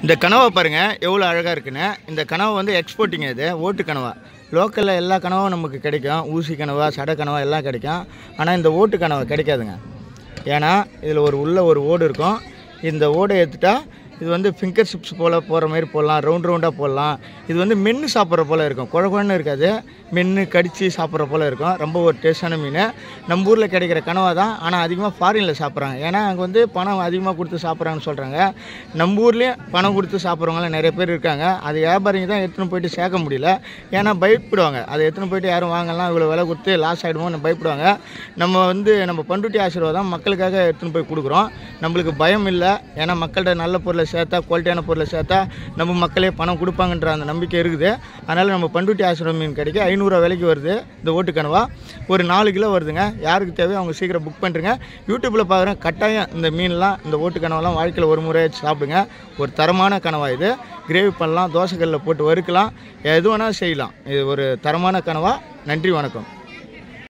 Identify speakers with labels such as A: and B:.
A: இந்த கனவை பாருங்கள் எவ்வளோ அழகாக இருக்குன்னு. இந்த கனவை வந்து எக்ஸ்போர்ட்டிங் இது ஓட்டு கனவா. லோக்கலில் எல்லா கனவும் நமக்கு கிடைக்கும், ஊசி கனவா சடை கனவா எல்லாம் கிடைக்கும். ஆனால் இந்த ஓட்டு கனவை கிடைக்காதுங்க. ஏன்னா இதில் ஒரு ஓடு இருக்கும். இந்த ஓடை எடுத்துட்டா இது வந்து ஃபிங்கர் சிப்ஸ் போல் போகிற மாதிரி போடலாம், ரவுண்டாக போடலாம். இது வந்து மென்று சாப்பிட்ற போல் இருக்கும், குழன்னு இருக்காது, மென்று கடித்து சாப்பிட்ற போல் இருக்கும். ரொம்ப ஒரு டேஸ்டான மீன். நம்ம ஊரில் கிடைக்கிற கனவா தான், ஆனால் அதிகமாக ஃபாரினில் சாப்பிட்றாங்க. ஏன்னா அங்கே வந்து பணம் அதிகமாக கொடுத்து சாப்பிட்றாங்கன்னு சொல்கிறாங்க. நம்ம ஊர்லேயும் பணம் கொடுத்து சாப்பிட்றவங்களாம் நிறைய பேர் இருக்காங்க. அது வியாபாரிங்க தான் எடுத்துன்னு போயிட்டு சேர்க்க முடியல. ஏன்னா பயப்படுவாங்க, அதை எடுத்துன்னு போயிட்டு யாரும் வாங்கலாம், இவ்வளோ விலை கொடுத்து லாஸ் ஆகிடுமோன்னு பயப்படுவாங்க. நம்ம பண்ருட்டி ஆசீர்வாதம் மக்களுக்காக எடுத்துன்னு போய் கொடுக்குறோம். நம்மளுக்கு பயம் இல்லை. ஏன்னா மக்கள்கிட்ட நல்ல பொருளை சேர்த்தா, குவாலிட்டியான பொருளை சேர்த்தா நம்ம மக்களே பணம் கொடுப்பாங்கன்ற அந்த நம்பிக்கை இருக்குது. அதனால் நம்ம பண்ருட்டி ஆசீர்வாதம் மீன் கிடைக்க 500 ரூபா விலைக்கு வருது. இந்த ஓட்டு கனவா ஒரு 4 கிலோ வருதுங்க. யாருக்கு தேவையோ அவங்க சீக்கிரம் புக் பண்ணுறங்க. யூடியூப்பில் பார்க்குறேன், கட்டாயம் இந்த மீன்லாம், இந்த ஓட்டு கனவெல்லாம் வாழ்க்கையில் ஒரு முறை சாப்பிடுங்க. ஒரு தரமான கனவா இது. கிரேவி பண்ணலாம், தோசைக்கல்லில் போட்டு வறுக்கலாம், எது வேணாலும் செய்யலாம். இது ஒரு தரமான கனவா. நன்றி, வணக்கம்.